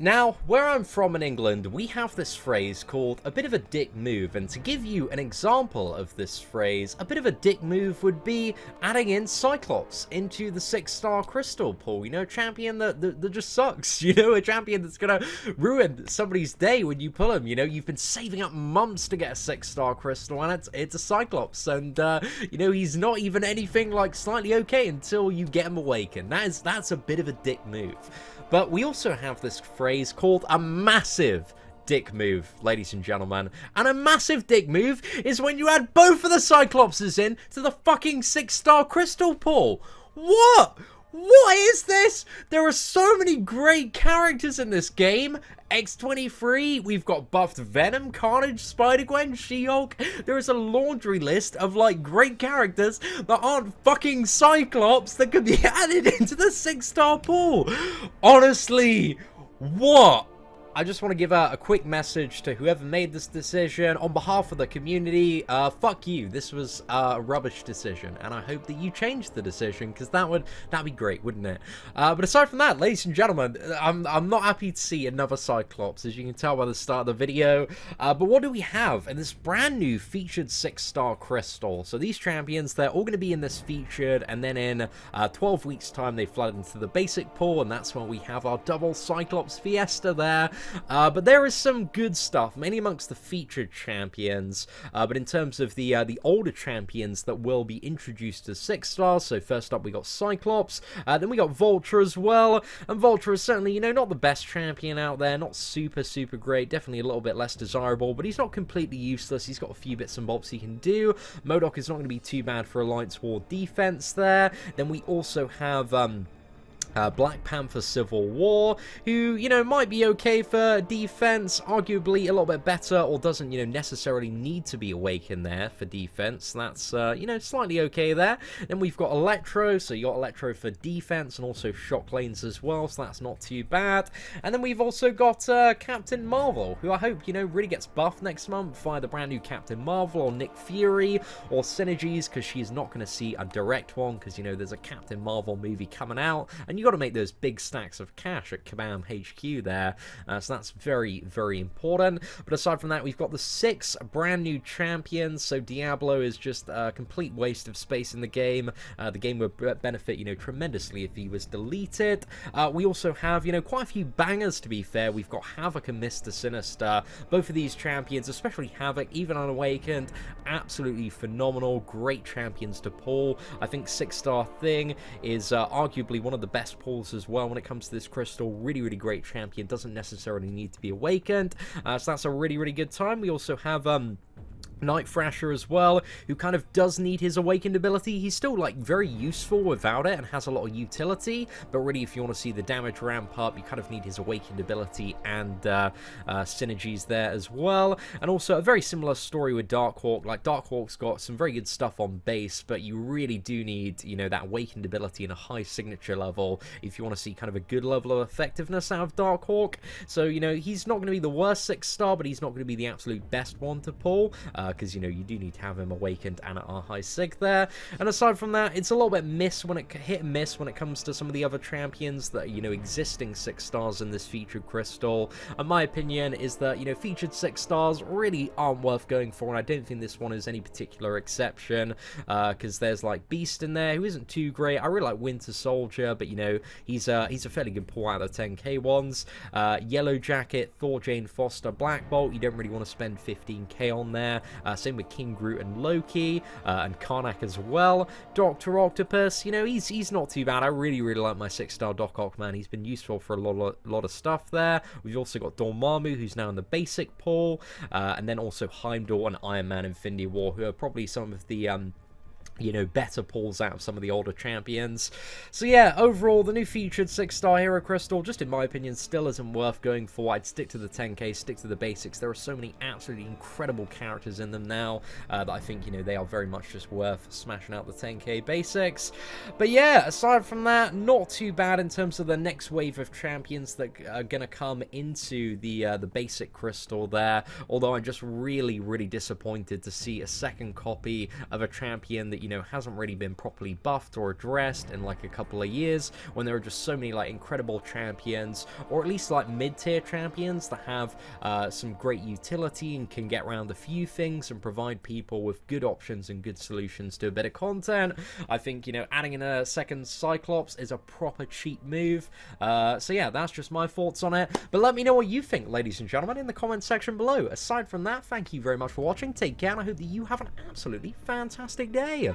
Now, where I'm from in England, we have this phrase called a bit of a dick move, and to give you an example of this phrase, a bit of a dick move would be adding in Cyclops into the 6-star crystal pool. You know, a champion that just sucks, you know, a champion that's gonna ruin somebody's day when you pull him. You know, you've been saving up months to get a 6-star crystal, and it's a Cyclops, and you know, he's not even anything like slightly okay until you get him awakened. That's a bit of a dick move. But we also have this phrase called a massive dick move, ladies and gentlemen. And a massive dick move is when you add both of the Cyclopses in to the fucking 6-star crystal pool. What? What is this? There are so many great characters in this game. X-23, we've got buffed Venom, Carnage, Spider-Gwen, She-Hulk. There is a laundry list of, like, great characters that aren't fucking Cyclops that could be added into the 6-star pool. Honestly, what? I just want to give a quick message to whoever made this decision on behalf of the community. Fuck you. This was a rubbish decision, and I hope that you change the decision, because that'd be great, wouldn't it? But aside from that, ladies and gentlemen, I'm not happy to see another Cyclops, as you can tell by the start of the video. But what do we have in this brand new featured 6-star crystal? So these champions, they're all going to be in this featured, and then in 12 weeks time they flood into the basic pool, and that's when we have our double Cyclops Fiesta there. But there is some good stuff, mainly amongst the featured champions. But in terms of the older champions that will be introduced to 6-stars, so first up we got Cyclops, then we got Vulture as well. And Vulture is certainly, you know, not the best champion out there, not super great, definitely a little bit less desirable, but he's not completely useless. He's got a few bits and bobs he can do. MCOC is not going to be too bad for Alliance War defense there. Then we also have Black Panther Civil War, who, you know, might be okay for defense, arguably a little bit better, or doesn't, you know, necessarily need to be awakened there for defense. That's, you know, slightly okay there. Then we've got Electro, so you got Electro for defense, and also shock lanes as well, so that's not too bad. And then we've also got Captain Marvel, who I hope, you know, really gets buffed next month by the brand new Captain Marvel, or Nick Fury, or Synergies, because she's not going to see a direct one, because, you know, there's a Captain Marvel movie coming out, and you got to make those big stacks of cash at Kabam HQ there, so that's very important. But aside from that, we've got the 6 brand new champions. So Diablo is just a complete waste of space in the game. The game would benefit, you know, tremendously if he was deleted. We also have, you know, quite a few bangers, to be fair. We've got Havoc and Mr. Sinister. Both of these champions, especially Havoc, even unawakened, absolutely phenomenal, great champions to pull. I think 6-star Thing is arguably one of the best pulls as well when it comes to this crystal. Really great champion, doesn't necessarily need to be awakened, so that's a really good time. We also have Night Thrasher as well, who kind of does need his awakened ability. He's still, like, very useful without it and has a lot of utility, but really if you want to see the damage ramp up, you kind of need his awakened ability and synergies there as well. And also a very similar story with Darkhawk. Like, Darkhawk's got some very good stuff on base, but you really do need, you know, that awakened ability in a high signature level if you want to see kind of a good level of effectiveness out of Darkhawk. So, you know, he's not going to be the worst 6-star, but he's not going to be the absolute best one to pull, because, you know, you do need to have him awakened and at our high sig there. And aside from that, it's a little bit hit and miss when it comes to some of the other champions that are, you know, existing 6-stars in this featured crystal. And my opinion is that, you know, featured 6-stars really aren't worth going for, and I don't think this one is any particular exception, because there's, like, Beast in there, who isn't too great. I really like Winter Soldier, but, you know, he's a fairly good pull out of the 10k ones. Yellow Jacket, Thor, Jane Foster, Black Bolt, you don't really want to spend 15k on there. Same with King Groot and Loki, and Karnak as well. Dr. Octopus, you know, he's not too bad. I really like my 6-star Doc Ock, man. He's been useful for a lot of stuff there. We've also got Dormammu, who's now in the basic pool, and then also Heimdall and Iron Man Infinity War, who are probably some of the you know, better pulls out of some of the older champions. So yeah, overall, the new featured 6-star Hero Crystal, just in my opinion, still isn't worth going for. I'd stick to the 10k, stick to the basics. There are so many absolutely incredible characters in them now that I think, you know, they are very much just worth smashing out the 10k basics. But yeah, aside from that, not too bad in terms of the next wave of champions that are going to come into the basic crystal there. Although I'm just really disappointed to see a second copy of a champion that, you you know, hasn't really been properly buffed or addressed in like a couple of years, when there are just so many like incredible champions, or at least like mid-tier champions that have some great utility and can get around a few things and provide people with good options and good solutions to a bit of content. I think, you know, adding in a second Cyclops is a proper cheap move. So yeah, that's just my thoughts on it. But let me know what you think, ladies and gentlemen, in the comment section below. Aside from that, thank you very much for watching. Take care, and I hope that you have an absolutely fantastic day.